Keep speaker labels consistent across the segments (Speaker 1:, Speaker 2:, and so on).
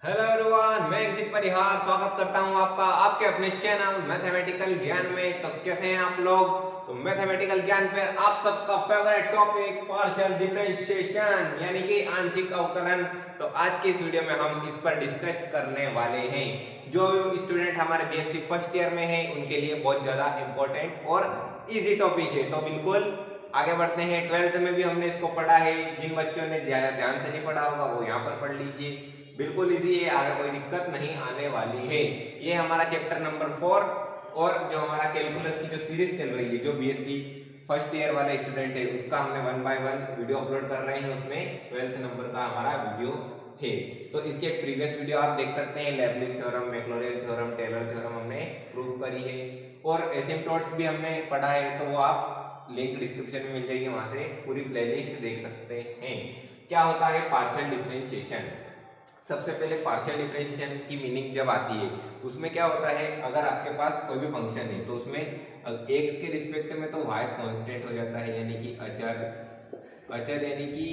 Speaker 1: Hello everyone, मैं अंकित परिहार स्वागत करता हूं आपका आपके अपने चैनल मैथमेटिकल ज्ञान में। तो कैसे हैं आप लोग? तो मैथमेटिकल ज्ञान पर आप सबका फेवरेट टॉपिक पार्शियल डिफरेंशिएशन यानी कि आंशिक अवकलन। तो आज की इस वीडियो में हम इस पर डिस्कस करने वाले हैं। जो स्टूडेंट हमारे बीएससी फर्स्ट ईयर में हैं उनके लिए बहुत ज्यादा इंपॉर्टेंट और इजी टॉपिक है। तो बिल्कुल आगे बढ़ते हैं। 12th में भी हमने इसको पढ़ा है। जिन बच्चों ने ज्यादा ध्यान से नहीं पढ़ा होगा वो यहाँ पर पढ़ लीजिए, बिल्कुल इजी है, आगे कोई दिक्कत नहीं आने वाली है। ये हमारा चैप्टर नंबर 4 और जो हमारा कैलकुलस की जो सीरीज चल रही है, जो बीएससी फर्स्ट ईयर वाले स्टूडेंट है उसका हमने 1 बाय 1 वीडियो अपलोड कर रहे हैं। उसमें 12th नंबर का हमारा वीडियो है। तो इसके प्रीवियस वीडियो आप देख सकते हैं। Leibniz theorem, Maclaurin theorem, Taylor theorem हमने प्रूव करी है और एसिम्पटोट्स भी हमने पढ़ा है। तो वो आप लिंक डिस्क्रिप्शन में मिल जाएगी, वहां से पूरी प्लेलिस्ट देख सकते हैं। क्या होता है पार्शियल डिफरेंशिएशन? सबसे पहले पार्शियल डिफरेंशिएशन की मीनिंग जब आती है उसमें क्या होता है, अगर आपके पास कोई भी फंक्शन है तो उसमें x के रिस्पेक्ट में तो y कांस्टेंट हो जाता है, यानी कि अचर। अचर यानी कि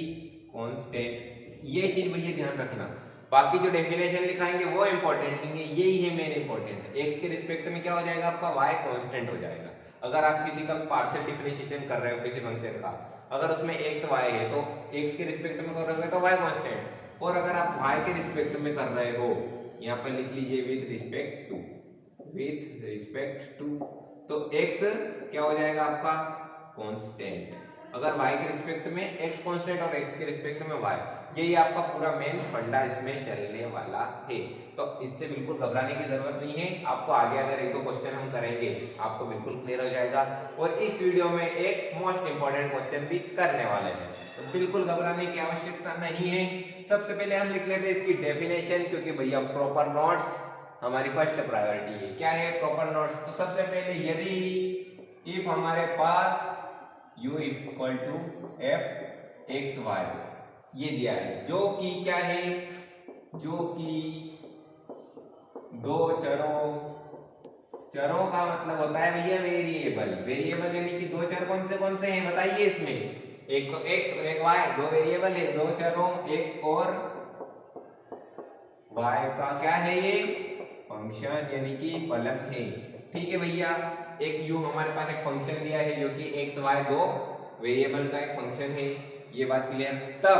Speaker 1: कांस्टेंट, ये चीज भैया ध्यान रखना। बाकी जो डेफिनेशन लिखाएंगे वो इंपॉर्टेंट नहीं है, यही है मेन इंपॉर्टेंट। x के रिस्पेक्ट में क्या हो जाएगा आपका, y कांस्टेंट हो जाएगा। अगर आप किसी का पार्शियल डिफरेंशिएशन कर रहे हो किसी फंक्शन का, अगर उसमें x y है तो x के रिस्पेक्ट में कर रहे हो तो y कांस्टेंट, और अगर आप y के रिस्पेक्ट में कर रहे हो, यहाँ पर लिख लीजिए with respect to, with respect to, तो x क्या हो जाएगा आपका, कांस्टेंट। अगर y के रिस्पेक्ट में x कांस्टेंट और x के रिस्पेक्ट में y, यही आपका पूरा मेन फंडा इसमें चलने वाला है। तो इससे बिल्कुल घबराने की जरूरत नहीं है। आपको आगे अगर एक दो क्वेश्चन हम करेंगे आपको बिल्कुल क्लियर हो जाएगा, और इस वीडियो में एक मोस्ट इंपॉर्टेंट क्वेश्चन भी करने वाले हैं, तो बिल्कुल घबराने की आवश्यकता नहीं है। सबसे पहले हम लिख लेते हैं इसकी डेफिनेशन, क्योंकि भैया प्रॉपर नोट्स हमारी फर्स्ट प्रायोरिटी है। क्या है प्रॉपर नोट्स? तो सबसे पहले यदि इफ हमारे पास u equal to f x y ये दिया है, जो कि क्या है, जो कि दो चरों, चरों का मतलब होता है भैया वेरिएबल। वेरिएबल यानी कि दो चर कौन से हैं बताइए इसमें, एक तो x और एक y, दो वेरिएबल है, दो चरों x और y का क्या है ये फंक्शन यानी कि फलन है। ठीक है भैया, एक u हमारे पास एक फंक्शन दिया है जो कि x y दो वेरिएबल का एक फंक्शन है, ये बात क्लियर। तब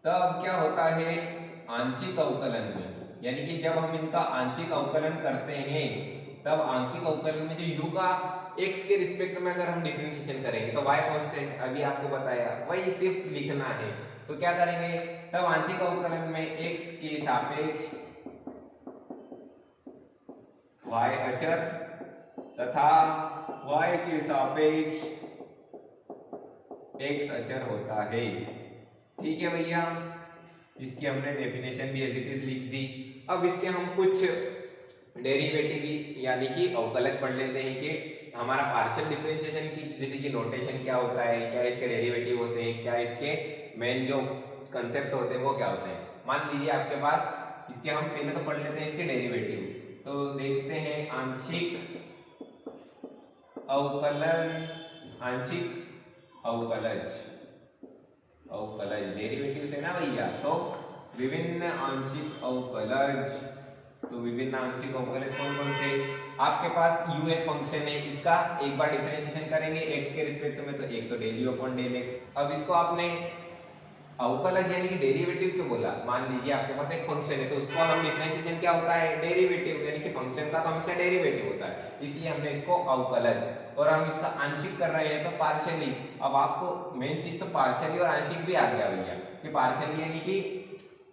Speaker 1: तब क्या होता है आंशिक अवकलन में, यानी कि जब हम इनका आंशिक अवकलन करते हैं तब आंशिक अवकलन में जो u का x के रिस्पेक्ट में अगर हम डिफरेंशिएशन करेंगे तो y कांस्टेंट अभी आपको बताया वही सिर्फ लिखना है। तो क्या करेंगे, तब आंशिक अवकलन में x के सापेक्ष y अचर तथा y के सापेक्ष x अचर होता है। ठीक है भैया, इसकी हमने डेफिनेशन भी एज इट इज लिख दी। अब इसके हम कुछ डेरिवेटिव भी यानी कि अवकलज पढ़ लेते हैं कि हमारा पार्शियल डिफरेंशिएशन की जैसे कि नोटेशन क्या होता है, क्या इसके डेरिवेटिव होते हैं, क्या इसके मेन जो कंसेप्ट होते हैं वो क्या होते हैं। मान लीजिए आपके पास, इसके हम पहले तो पढ़ लेते हैं इसके डेरिवेटिव। तो देखते हैं आंशिक अवकलन, आंशिक अवकलज, अवकलज डेरिवेटिव से ना भैया, तो विभिन्न आंशिक अवकलज। तो विभिन्न आंशिक अवकलज कौन से, आपके पास u एक फंक्शन है, इसका एक बार डिफरेंशिएशन करेंगे x के रिस्पेक्ट में, तो एक तो del u upon del x। अब इसको आपने अवकलज यानी कि डेरिवेटिव क्यों बोला, मान लीजिए आपके पास एक फंक्शन है तो उसको हम डिफरेंशिएशन क्या होता है डेरिवेटिव, यानी कि फंक्शन का तो हमेशा डेरिवेटिव होता है, इसलिए हमने इसको अवकलज, और हम इसका आंशिक कर रहे हैं तो पार्शियली। अब आपको मेन चीज तो पार्शियली और आंशिक भी आ गया भैया, कि पार्शियली यानी कि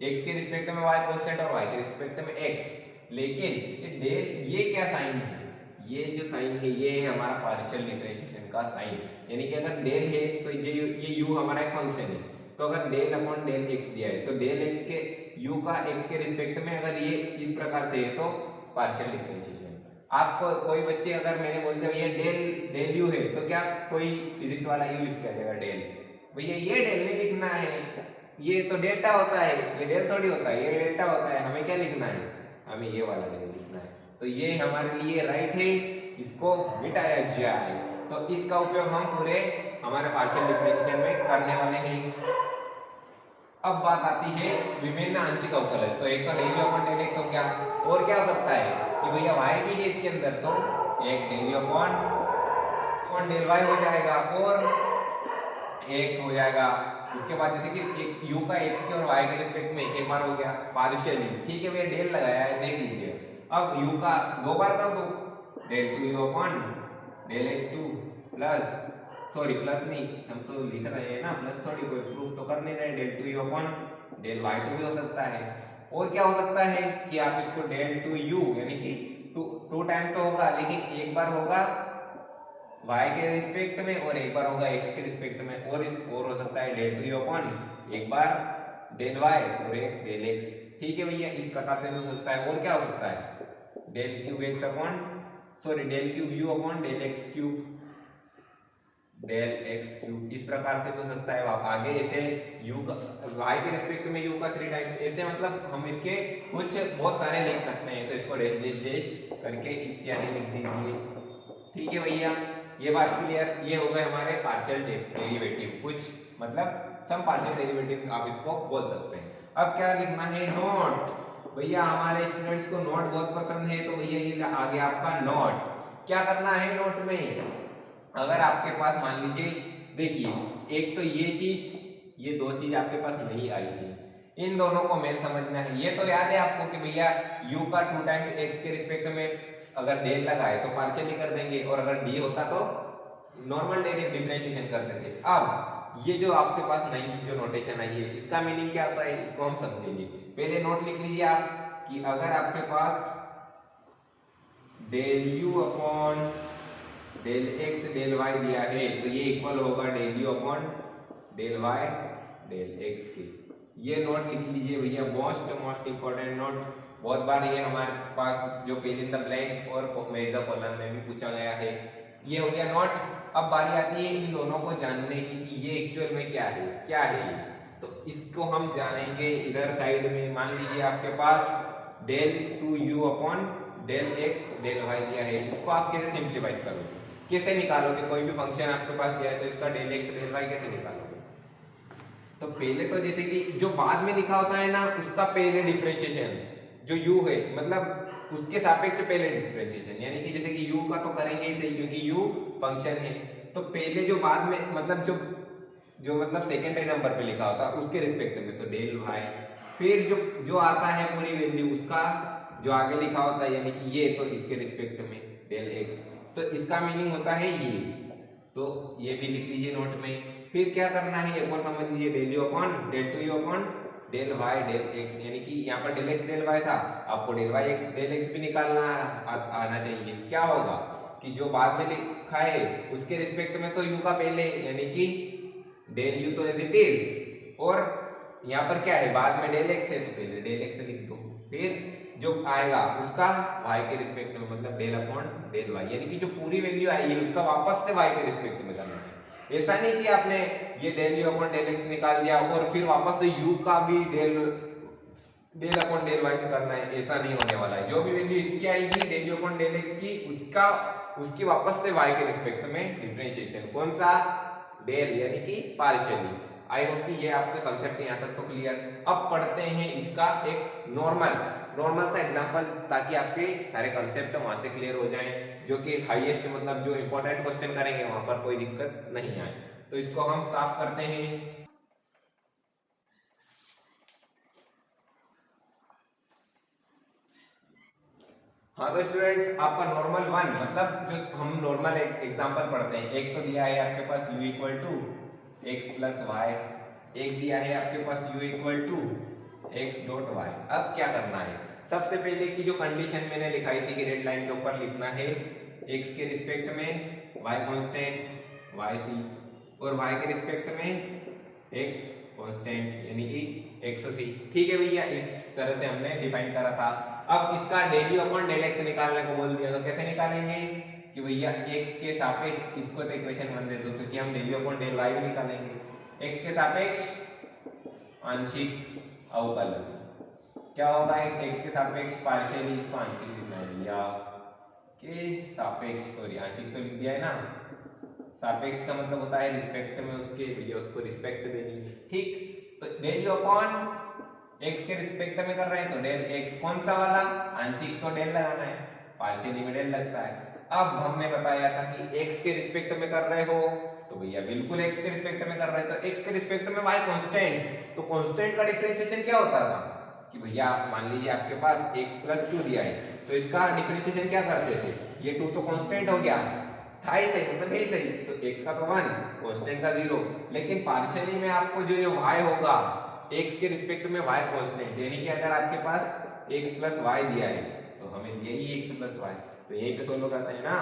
Speaker 1: x के रिस्पेक्ट में y कांस्टेंट और y के रिस्पेक्ट में x, लेकिन ये डेल ये क्या साइन है, ये जो साइन है ये है हमारा पार्शियल डिफरेंशिएशन का साइन। यानी कि अगर डेल है तो ये u हमारा एक फंक्शन है, तो अगर डेल अपॉन डेल x दिया है तो डेल x के u का x के रिस्पेक्ट में अगर ये इस प्रकार से है तो पार्शियल डिफरेंशिएशन। आपको कोई बच्चे अगर मैंने बोल दिया ये डेल u है तो क्या कोई फिजिक्स वाला u लिख के आ जाएगा डेल, भैया ये डेल नहीं लिखना है, ये तो डेल्टा होता है, ये डेल थोड़ी होता है, ये डेल्टा होता है। हमें क्या लिखना है, हमें ये वाला डेल लिखना है। तो ये हमारे लिए राइट है, इसको मिटाया जाए। तो इसका उपयोग हम पूरे हमारे पार्शियल डिफरेंशिएशन में करने वाले हैं। अब बात आती है विभिन्न आंशिक अवकलज। तो एक तो del u upon del x हो गया, और क्या हो सकता है कि भैया y भी है इसके अंदर, तो एक del u upon del y हो जाएगा, और एक हो जाएगा उसके बाद जैसे कि एक u का x के और y के रिस्पेक्ट में एक बार हो गया पार्शियली, ठीक है भैया, डेल लगाया है देख लीजिए। अब u का दो बार कर दो, del 2u upon del x2 plus, sorry plus नहीं, हम तो लिख रहे हैं ना प्लस, थोड़ी कोई प्रूफ तो कर नहीं रहे, del 2u upon del y2 भी हो सकता है। और क्या हो सकता है कि आप इसको del 2u यानी कि टू टाइम्स तो होगा, लेकिन एक बार होगा y के रिस्पेक्ट में और एक बार होगा x के रिस्पेक्ट में, और हो सकता है del 2u अपॉन एक बार del y और एक del x, ठीक है भैया, इस प्रकार से भी हो सकता है। और क्या हो सकता है del cube x upon, sorry del cube u upon del x cube, del x cube, इस प्रकार से भी हो सकता है। आगे ऐसे u का y के रिस्पेक्ट में u का 3 टाइम्स, ऐसे मतलब हम इसके कुछ बहुत सारे लिख सकते हैं। तो इसको डैश डैश डैश करके इत्यादि लिख दीजिए, ठीक है भैया, ये बात क्लियर। ये हो गए हमारे पार्शियल डेरिवेटिव, कुछ मतलब सम पार्शियल डेरिवेटिव आप इसको बोल सकते हैं। अब क्या लिखना है, नोट। भैया हमारे स्टूडेंट्स को नोट बहुत पसंद है, तो भैया ये आ गया आपका नोट। क्या करना है नोट में, अगर आपके पास मान लीजिए, देखिए एक तो ये चीज, ये दो चीज आपके पास नहीं आई है, इन दोनों को मेन समझना है। ये तो याद है आपको कि भैया u का 2 टाइम्स x के रिस्पेक्ट में अगर डेल लगाए तो पार्शियली कर देंगे, और अगर d होता तो नॉर्मल डिफरेंशिएशन करते थे। अब ये जो आपके पास नई जो नोटेशन आई है, इसका मीनिंग क्या होता है, इसको हम समझेंगे। पहले नोट लिख लीजिए आप कि अगर आपके पास del u upon del x del y दिया है, तो ये इक्वल होगा del u upon del y del x के। ये नोट लिख लीजिए भैया, मोस्ट इंपॉर्टेंट नोट। बहुत बार ये हमारे पास जो फिल इन द ब्लैंक्स और मैच द कॉलम में भी पूछा गया है। ये हो गया नोट। अब बारी आती है इन दोनों को जानने की कि ये एक्चुअल में क्या है, क्या है ये। तो इसको हम जानेंगे इधर साइड में। मान लीजिए आपके पास del 2u upon del x del y दिया है, इसको आप कैसे सिंप्लीफाई करोगे, कैसे निकालोगे। कोई भी फंक्शन आपके पास दिया है तो इसका del x del y कैसे निकालोगे। तो पहले तो जैसे कि जो बाद में लिखा होता है ना, उसका पहले डिफरेंशिएशन, जो u है मतलब उसके सापेक्ष पहले डिफरेंशिएशन, यानी कि जैसे कि u का तो करेंगे ही सही क्योंकि u फंक्शन है। तो पहले जो बाद में मतलब जो मतलब सेकेंडरी नंबर पे लिखा होता है उसके रिस्पेक्ट में तो del y, फिर जो आता है पूरी वैल्यू उसका जो आगे लिखा होता है यानी कि ये, तो इसके रिस्पेक्ट में del x। तो इसका मीनिंग होता है ये, तो ये भी लिख लीजिए नोट में। फिर क्या करना है एक और समझ लीजिए, del u upon del 2u upon del y del x, यानी कि यहाँ पर del x del y था, आपको del y x del x भी निकालना आना चाहिए। क्या होगा कि जो बाद में लिखा है उसके रिस्पेक्ट में तो u का पहले, यानी कि del u तो एज इट इज, और यहाँ पर क्या है बाद में del x है तो पहले del x लिख दो, फिर जो आएगा उसका y के रिस्पेक्ट में मतलब del अपॉन del y, यानी कि जो पूरी वैल्यू आई है उसका वापस से y के रिस्पेक्ट में करना है। ऐसा नहीं कि आपने ये del u upon del x निकाल दिया और फिर वापस से u का भी del अपॉन del y करना है, ऐसा नहीं होने वाला है। जो भी वैल्यू इसकी आएगी del u upon del x की, उसकी वापस से y के रिस्पेक्ट में डिफरेंशिएशन, कौन सा, del यानी कि पार्शियली। आई होप कि ये आपके कंसेप्ट यहाँ तक तो क्लियर। अब पढ़ते हैं इसका एक नॉर्मल सा एग्जांपल, ताकि आपके सारे कंसेप्ट वहां से क्लियर हो जाएं, जो कि हाईएस्ट मतलब जो इंपॉर्टेंट क्वेश्चन करेंगे वहां पर कोई दिक्कत नहीं आए। तो इसको हम साफ करते हैं। हाँ तो स्टूडेंट्स आपका नॉर्मल वन मतलब जो हम नॉर्मल एग्जांपल पढ़ते हैं, एक तो दिया है आपके पास u equal to x plus y, एक दिया है आपके पास u equal to x dot y. अब क्या करना है, सबसे पहले की जो कंडीशन मैंने लिखाई थी कि रेड लाइन के ऊपर लिखना है x के रिस्पेक्ट में y कांस्टेंट yc और y के रिस्पेक्ट में x कांस्टेंट यानी कि xc। ठीक है भैया, इस तरह से हमने डिफाइन करा था। अब इसका del u upon del x निकालने को बोल दिया, तो कैसे निकालेंगे कि भैया x के सापेक्ष, इसको तो इक्वेशन 1 दे दो क्योंकि हम del u upon del y भी निकालेंगे। x के सापेक्ष आंशिक अवकलन, क्या होगा x के सापेक्ष पार्शियली, इसको आंशिक लिखना है या के सापेक्ष, सॉरी आंशिक तो लिख दिया है ना, सापेक्ष का मतलब होता है रिस्पेक्ट में उसके, भैया उसको रिस्पेक्ट देनी। ठीक, तो डेल यू अपॉन एक्स के रिस्पेक्ट में कर रहे हैं तो डेल एक्स कौन सा वाला, आंशिक तो डेल लगाना है, पार्शियली में डेल लगता है। अब हमने बताया था कि एक्स के रिस्पेक्ट में कर रहे हो तो भैया बिल्कुल एक्स के रिस्पेक्ट में कर रहे हैं तो एक्स के रिस्पेक्ट में y कांस्टेंट, तो कांस्टेंट का डिफरेंशिएशन क्या होता था कि भैया मान लीजिए आपके पास x + 2 दिया है तो इसका डिफरेंशिएशन क्या करते थे, ये 2 तो कांस्टेंट हो गया था ही सही, मतलब यही सही, तो x का तो 1 कांस्टेंट का 0, लेकिन पार्शियली में आपको जो ये y होगा x के रिस्पेक्ट में y कांस्टेंट, यानी कि अगर आपके पास x + y दिया है तो हमें यही x + y, तो यहीं पे सोल्व करते हैं ना,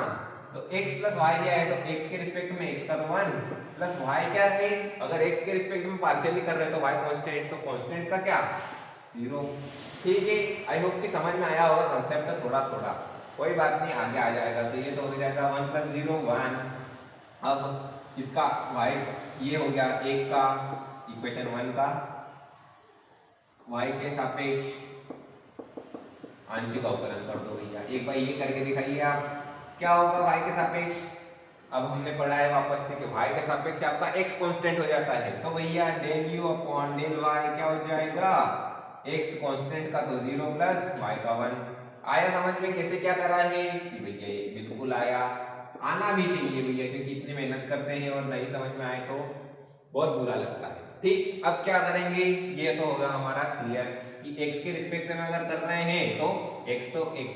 Speaker 1: तो x + y दिया है तो x के रिस्पेक्ट में x का तो 1 प्लस y क्या है, अगर x के रिस्पेक्ट में पार्शियली कर रहे हो तो y कांस्टेंट, तो कांस्टेंट का क्या 0। ठीक है, आई होप कि समझ में आया होगा कांसेप्ट थोड़ा थोड़ा, कोई बात नहीं आगे आ जाएगा। तो ये तो हो जाएगा 1 + 0 1, अब इसका y ये हो गया 1 का इक्वेशन 1 का y के सापेक्ष आंशिक अवकलन कर दो भैया, एक बार ये करके दिखाइए आप क्या होगा y के सापेक्ष। अब हमने पढ़ा है वापस से कि y के सापेक्ष आपका x कांस्टेंट हो जाता है, तो भैया del u upon del y क्या हो जाएगा, x कांस्टेंट का तो 0 प्लस y का 1। आया समझ में कैसे क्या करा है कि भैया ये बिल्कुल आया, आना भी चाहिए भैया, क्योंकि इतनी मेहनत करते हैं और नहीं समझ में आए तो बहुत बुरा लगता है। ठीक, अब क्या करेंगे, ये तो होगा हमारा क्लियर कि x के रिस्पेक्ट में अगर कर रहे हैं तो x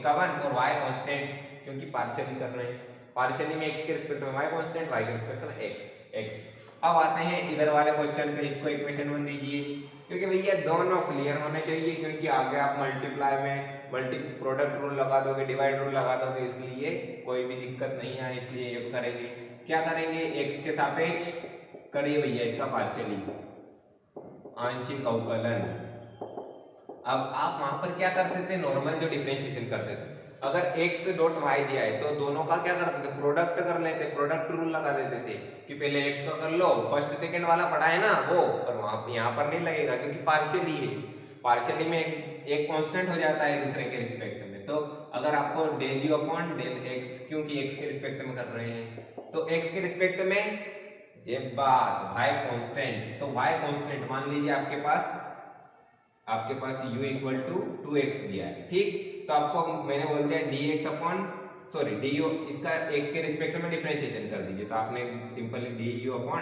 Speaker 1: का 1 और y कांस्टेंट, क्योंकि पार्शियली कर रहे हैं, पार्शियली में x के रिस्पेक्ट में y कांस्टेंट, y के रिस्पेक्ट में x। अब आते हैं इधर वाले क्वेश्चन पे, इसको इक्वेशन 1 दीजिए, क्योंकि भैया दोनों क्लियर होने चाहिए, क्योंकि आगे आप मल्टीप्लाई में प्रोडक्ट रूल लगा दोगे, डिवाइड रूल लगा दोगे, इसलिए कोई भी दिक्कत नहीं है, इसलिए ये करेंगे। क्या करेंगे, x के सापेक्ष करिए भैया इसका पार्शियली आंशिक अवकलन। अब आप वहां पर क्या करते थे, नॉर्मल जो डिफरेंशिएशन करते थे, अगर x डॉट y दिया है तो दोनों का क्या करते थे, प्रोडक्ट कर लेते, प्रोडक्ट रूल लगा देते थे कि पहले x का कर लो, फर्स्ट सेकंड वाला पढ़ा है ना वो, पर वहां यहाँ पर नहीं लगेगा क्योंकि पार्शियली है, पार्शियली में एक कांस्टेंट हो जाता है दूसरे के रिस्पेक्ट में। तो अगर आपको del u upon del x, क्योंकि x के रिस्पेक्ट में कर रहे हैं तो x के रिस्पेक्ट में ये बात y कांस्टेंट, तो y कांस्टेंट मान लीजिए आपके पास u इक्वल टू 2x दिया है, ठीक, तो आपको मैंने बोल दिया dx अपॉन du, इसका x के रिस्पेक्ट में डिफरेंशिएशन कर दीजिए, तो आपने सिंपली du अपॉन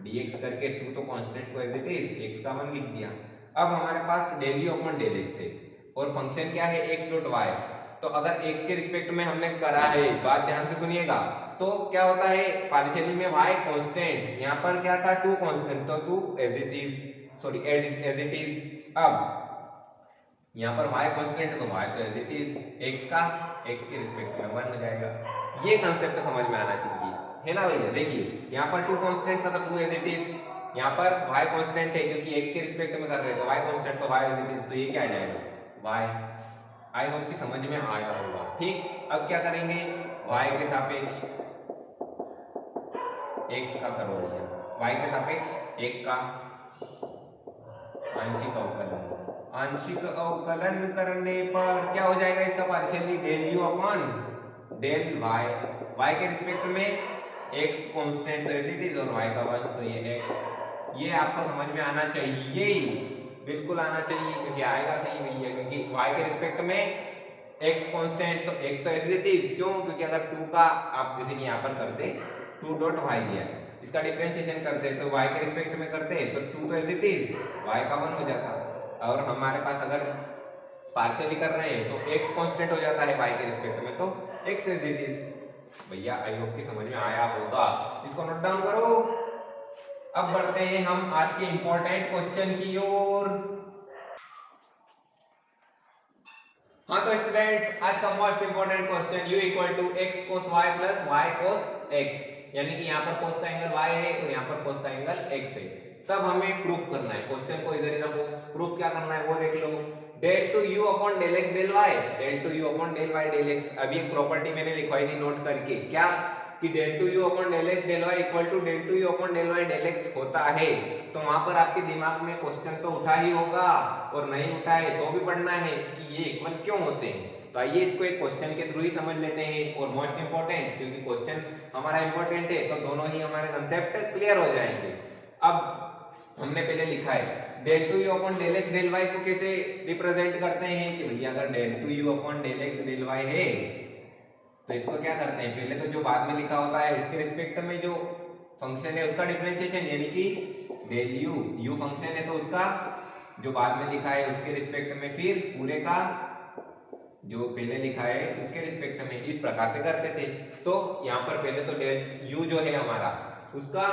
Speaker 1: dx करके 2 तो कांस्टेंट को एज इट इज x का 1 लिख दिया। अब हमारे पास del u upon del x है और फंक्शन क्या है x डॉट y, तो अगर x के रिस्पेक्ट में हमने करा है, बात ध्यान से सुनिएगा, तो क्या होता है पार्शियली में y कांस्टेंट, यहाँ पर क्या था 2 कांस्टेंट, तो 2 एज इट इज, अब यहाँ पर y कांस्टेंट है तो y तो एज इट इज, x के रिस्पेक्ट में 1 हो जाएगा। ये कांसेप्ट समझ में आना चाहिए, है ना भैया। देखिए यहाँ पर 2 कांस्टेंट था तो 2 एज इट इज, यहाँ पर y कांस्टेंट है क्योंकि x के रिस्पेक्ट में कर रहे हैं तो y कांस्टेंट तो y एज इट इज, तो ये क्या आ जाएगा y। आई होप कि समझ में आया होगा। ठीक, अब क्या करेंगे, y के सापेक्ष x का करो भैया, y के सापेक्ष 1 का आंशिक अवकलन, आंशिक अवकलन करने पर क्या हो जाएगा, इसका partially del u upon del y, y के रिस्पेक्ट में x कांस्टेंट तो एज इट इज और y का 1, तो ये x, ये आपको समझ में आना चाहिए, बिल्कुल आना चाहिए, क्योंकि आएगा सही भैया, क्योंकि y के रिस्पेक्ट में x कांस्टेंट तो x तो एज इट इज, क्यों, क्योंकि अगर 2 का आप जैसे यहाँ पर करते 2 डॉट y दिया है, इसका डिफरेंशिएशन करते तो y के रिस्पेक्ट में करते तो 2 तो एज इट इज y का 1 हो जाता, और हमारे पास अगर पार्शियली कर रहे हैं तो x कांस्टेंट हो जाता है y के रिस्पेक्ट में, तो x एज इट इज। भैया आई होप कि समझ में आया होगा, इसको नोट डाउन करो। अब बढ़ते हैं हम आज के इंपॉर्टेंट क्वेश्चन की ओर। हाँ तो स्टूडेंट्स, आज का most important question u equal to x cos y plus y cos x, यानी कि यहाँ पर cos का एंगल y है और यहाँ पर cos का एंगल x है। तब हमें प्रूफ करना है, क्वेश्चन को इधर ही रखो, प्रूफ क्या करना है वो देख लो। Del two u upon del x del y, del two u upon del y del x, अभी एक प्रॉपर्टी मैंने लिखवाई थी नोट करके, क्या कि del two u upon del x del y equal to del two u upon del y del x होता है। तो वहां पर आपके दिमाग में क्वेश्चन तो उठा ही होगा, और नहीं उठा है तो भी पढ़ना है कि ये इक्वल क्यों होते हैं। तो आइए इसको एक क्वेश्चन के थ्रू ही समझ लेते हैं, और मोस्ट इंपॉर्टेंट, क्योंकि क्वेश्चन हमारा इंपॉर्टेंट है तो दोनों ही हमारे कंसेप्ट क्लियर हो जाएंगे। अब हमने पहले लिखा है del two u upon del x del y को कैसे रिप्रेजेंट करते हैं कि भैया अगर del two u upon del x del y है तो इसको क्या करते हैं, पहले तो जो बाद में लिखा होता है उसके रिस्पेक्ट में जो फंक्शन है उसका डिफरेंशिएशन, यानी कि डेल यू फंक्शन है तो उसका जो बाद में लिखा है उसके रिस्पेक्ट में, फिर पूरे का जो पहले लिखा है उसके रिस्पेक्ट में, इस प्रकार से करते थे। तो यहाँ पर पहले तो डेल यू जो है हमारा उसका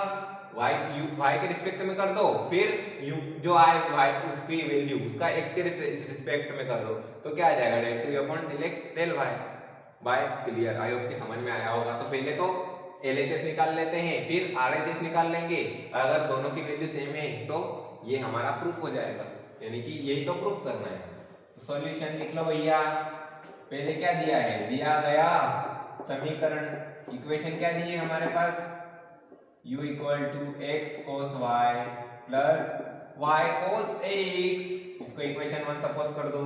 Speaker 1: y के रिस्पेक्ट में कर दो, फिर u जो आए y उसकी वैल्यू उसका x के रिस्पेक्ट में कर दो, तो क्या आ जाएगा del two upon del x del y। बाय क्लियर, आई होप कि समझ में आया होगा। तो पहले तो LHS निकाल लेते हैं, फिर RHS निकाल लेंगे, अगर दोनों की वैल्यू सेम है तो ये हमारा प्रूफ हो जाएगा, यानी कि यही तो प्रूफ करना है। तो सॉल्यूशन लिख लो भैया। पहले क्या दिया है, दिया गया समीकरण इक्वेशन क्या दी है हमारे पास, u equal to x cos y plus y cos x, इसको इक्वेशन 1 सपोज कर दो।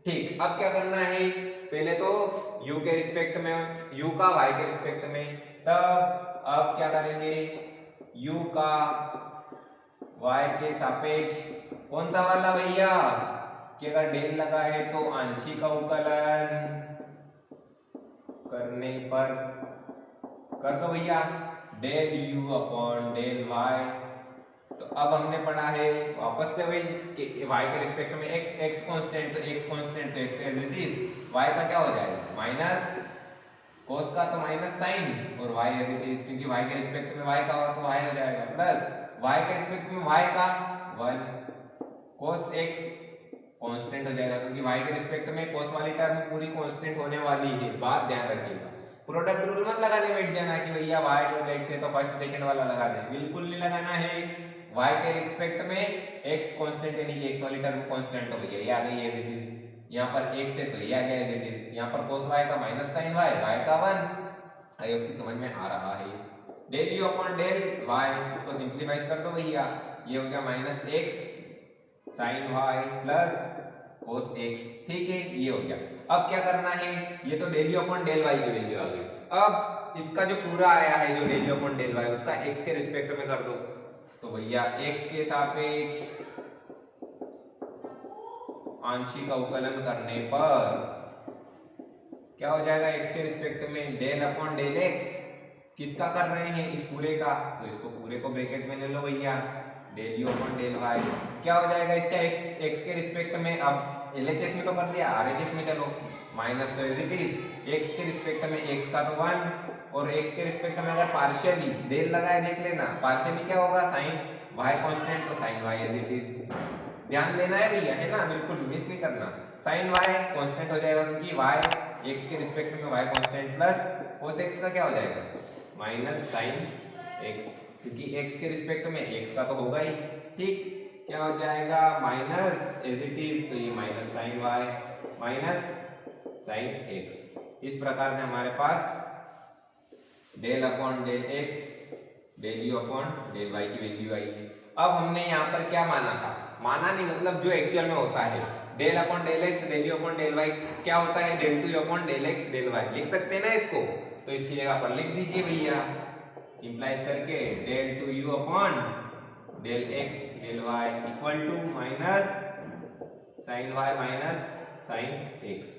Speaker 1: ठीक, अब क्या करना है, पहले तो u के रिस्पेक्ट में, u का y के रिस्पेक्ट में, तब अब क्या करेंगे, u का y के सापेक्ष कौन सा वाला भैया, कि अगर डेल लगा है तो आंशिक अवकलन करने पर कर दो भैया del u upon del y। तो अब हमने पढ़ा है वापस से वही कि y के रिस्पेक्ट में एक x कांस्टेंट, तो x कांस्टेंट तो x as it is, y का क्या हो जाएगा माइनस cos का तो माइनस साइन, और y एज इट इज क्योंकि y के रिस्पेक्ट में y का हो तो y हो जाएगा, प्लस y के रिस्पेक्ट में y का 1 cos x कांस्टेंट हो जाएगा, क्योंकि y के रिस्पेक्ट में cos वाली टर्म पूरी कांस्टेंट होने वाली है, बात ध्यान रखिएगा। प्रोडक्ट रूल मत लगाने बैठ जाना कि भैया y डॉट x है तो फर्स्ट सेकंड वाला लगा दे, बिल्कुल नहीं लगाना है। y के रिस्पेक्ट में x कांस्टेंट यानी कि x वाली टर्म कांस्टेंट हो गई है, ये आ गई एज इट इज, यहाँ पर x है तो ये आ गया एज इट इज, यहाँ पर cos y का माइनस sin y, y का 1, आई होप कि समझ में आ रहा है। Del u upon del y, इसको सिंपलीफाई कर दो भैया, ये हो गया minus x sin y plus cos x, ठीक है ये हो गया। अब क्या करना है, ये तो del u upon del y की वैल्यू आ गई, अब इसका जो पूरा आया है जो del u upon del y उसका x के रिस्पेक्ट में कर दो, तो भैया x के सापेक्ष आंशिक अवकलन करने पर क्या हो जाएगा, x के रिस्पेक्ट में डेल अपॉन डेल x, किसका कर रहे हैं, इस पूरे का, तो इसको पूरे को ब्रैकेट में ले लो भैया, del u upon del y क्या हो जाएगा इसका x के रिस्पेक्ट में, अब LHS में तो कर दिया, RHS में चलो, माइनस तो एज इट इज, x के रिस्पेक्ट में x का तो 1, और x के रिस्पेक्ट में अगर पार्शियली डेल लगाए देख लेना, पार्शियली क्या होगा sin y कांस्टेंट, तो sin y as it is, ध्यान देना है भैया, है ना, बिल्कुल मिस नहीं करना, sin y कांस्टेंट हो जाएगा क्योंकि y x के रिस्पेक्ट में y constant, plus cos x का क्या हो जाएगा माइनस sin x, क्योंकि x के रिस्पेक्ट में x का तो होगा ही, ठीक, क्या हो जाएगा माइनस एज इट इज, तो ये minus sin y minus sin x। इस प्रकार से हमारे पास del upon del x del u upon del y की वैल्यू आई है। अब हमने यहाँ पर क्या माना था, माना नहीं मतलब जो एक्चुअल में होता है, del upon del x del u upon del y क्या होता है, del two upon del x del y, लिख सकते हैं ना इसको, तो इसकी जगह पर लिख दीजिए भैया, इंप्लाइज करके del two u upon del x del y equal to minus sin y minus sin x।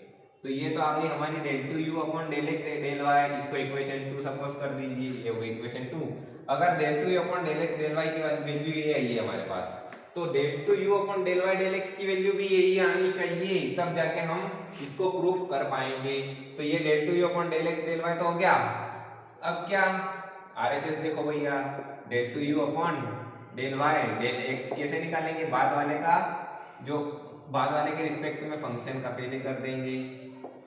Speaker 1: तो ये तो आ गई हमारी del two u upon del x del y, इसको इक्वेशन 2 सपोज कर दीजिए, ये हो गई इक्वेशन 2। अगर del two u upon del x del y की वैल्यू ये आई है हमारे पास, तो del two u upon del y del x की वैल्यू भी यही आनी चाहिए, तब जाके हम इसको प्रूफ कर पाएंगे। तो ये del two u upon del x del y तो हो गया। अब क्या RHS देखो भैया, del two u upon del y del x कैसे निकालेंगे, बाद वाले का, जो बाद वाले के रिस्पेक्ट में फंक्शन का पहले कर देंगे,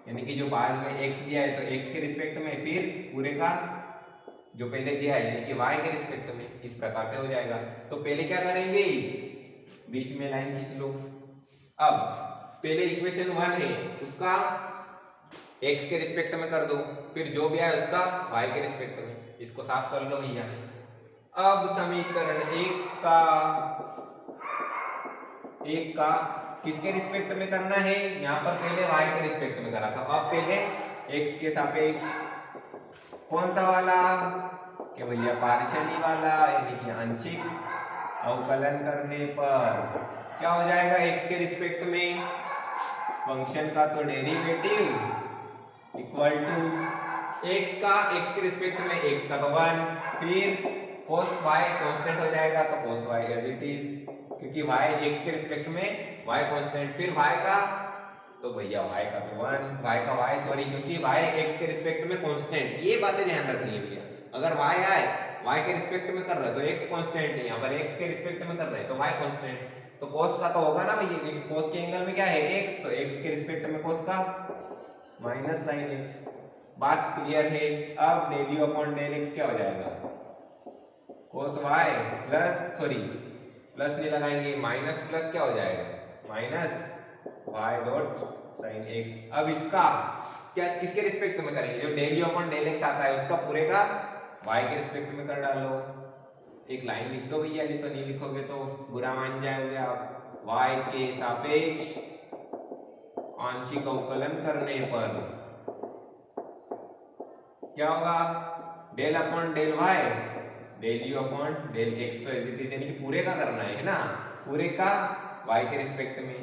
Speaker 1: यानी कि जो बाद में x दिया है तो x के रिस्पेक्ट में, फिर पूरे का जो पहले दिया है यानी कि y के रिस्पेक्ट में, इस प्रकार से हो जाएगा। तो पहले क्या करेंगे, बीच में लाइन खींच लो। अब पहले इक्वेशन 1 है उसका x के रिस्पेक्ट में कर दो, फिर जो भी है उसका y के रिस्पेक्ट में, इसको साफ कर लो भैया। अब समीकरण एक का किसके रिस्पेक्ट में करना है, यहाँ पर पहले y के रिस्पेक्ट में करा था, अब पहले x के सापेक्ष कौन सा वाला, कि भैया पार्शियली वाला, यानी कि आंशिक अवकलन करने पर क्या हो जाएगा, x के रिस्पेक्ट में फंक्शन का तो डेरिवेटिव इक्वल टू x के रिस्पेक्ट में x का तो 1, फिर cos y कांस्टेंट हो जाएगा तो cos y as it is, क्योंकि y x के रिस्पेक्ट में y कांस्टेंट, फिर y का तो भैया y का तो 1, y का y सॉरी, क्योंकि y x के रिस्पेक्ट में कांस्टेंट, ये बातें ध्यान रखनी है भैया। अगर y आए y के रिस्पेक्ट में कर रहे तो x कांस्टेंट है, यहाँ पर x के रिस्पेक्ट में कर रहे हैं तो y कांस्टेंट, तो cos का तो होगा ना भैया, क्योंकि cos के एंगल में क्या है x, तो x के रिस्पेक्ट में cos का माइनस sin x। बात क्लियर है। अब del u upon del x क्या हो जाएगा, cos y plus sorry plus नहीं लगाएंगे, माइनस प्लस क्या हो जाएगा, minus y dot sin x। अब इसका क्या किसके रिस्पेक्ट में करेंगे, जो del u upon del x आता है उसका पूरे का y के रिस्पेक्ट में कर डालो। एक लाइन लिख दो भैया, नहीं तो नहीं लिखोगे तो बुरा मान जाओगे आप। y के सापेक्ष आंशिक अवकलन करने पर क्या होगा, del upon del y del u upon del x, तो एज इट इज, यानी कि पूरे का करना है ना, पूरे का y के रिस्पेक्ट में,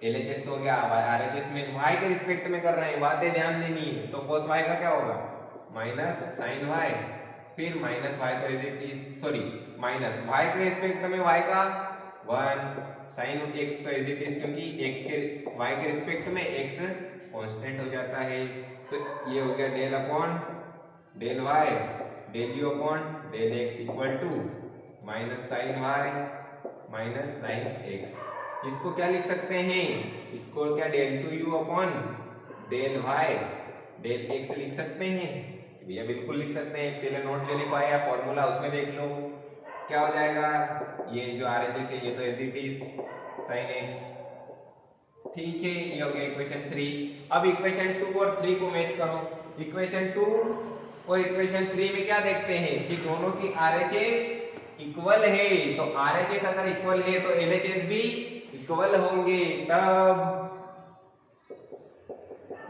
Speaker 1: LHS तो हो गया, RHS में y के रिस्पेक्ट में कर रहे हैं, बातें ध्यान देनी है। तो cos y का क्या होगा, माइनस sin y, फिर माइनस y तो as it is, sorry minus y के रिस्पेक्ट में y का 1, sin x तो एज इट इज, क्योंकि y के रिस्पेक्ट में x कांस्टेंट हो जाता है। तो ये हो गया del upon del y del u upon del x equal to minus sin y minus sin x। इसको क्या लिख सकते हैं, इसको क्या del two u upon del y del x लिख सकते हैं भैया, बिल्कुल लिख सकते हैं। पहले नोट जो लिखवाया है फॉर्मूला उसमें देख लो क्या हो जाएगा, ये जो RHS है ये तो as it is sin x, ठीक है। ये हो गया इक्वेशन 3। अब इक्वेशन 2 और 3 को मैच करो। इक्वेशन 2 और इक्वेशन 3 में क्या देखते हैं कि दोनों की RHS इक्वल है, तो RHS अगर इक्वल है तो LHS भी इक्वल होंगे, तब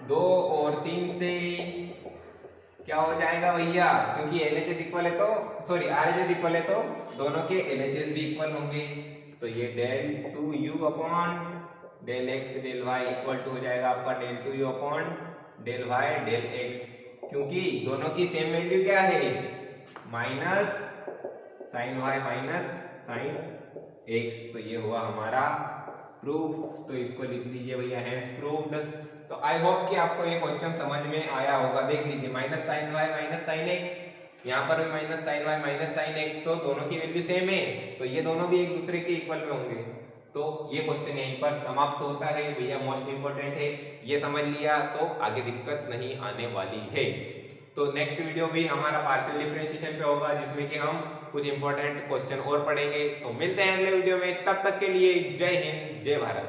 Speaker 1: 2 और 3 से क्या हो जाएगा भैया, क्योंकि LHS इक्वल है तो सॉरी RHS इक्वल है तो दोनों के LHS भी इक्वल होंगे। तो ये del two u upon del x del y equal to हो जाएगा आपका del two u upon del y del x, क्योंकि दोनों की सेम वैल्यू क्या है, minus sin y minus sin x। तो ये हुआ हमारा प्रूफ, तो इसको लिख लीजिए भैया हैंस प्रूव्ड। तो आई होप कि आपको ये क्वेश्चन समझ में आया होगा। देख लीजिए minus sin y minus sin x, यहाँ पर भी minus sin y minus sin x, तो दोनों की वैल्यू सेम है, तो ये दोनों भी एक दूसरे के इक्वल में होंगे। तो ये क्वेश्चन यहीं पर समाप्त होता है भैया, मोस्ट इंपोर्टेंट है, ये समझ लिया तो आगे दिक्कत नहीं आने वाली है। तो नेक्स्ट वीडियो भी हमारा पार्शियल डिफरेंशिएशन पे होगा, जिसमें कि हम कुछ इंपॉर्टेंट क्वेश्चन और पढ़ेंगे। तो मिलते हैं अगले वीडियो में, तब तक के लिए जय हिंद जय भारत।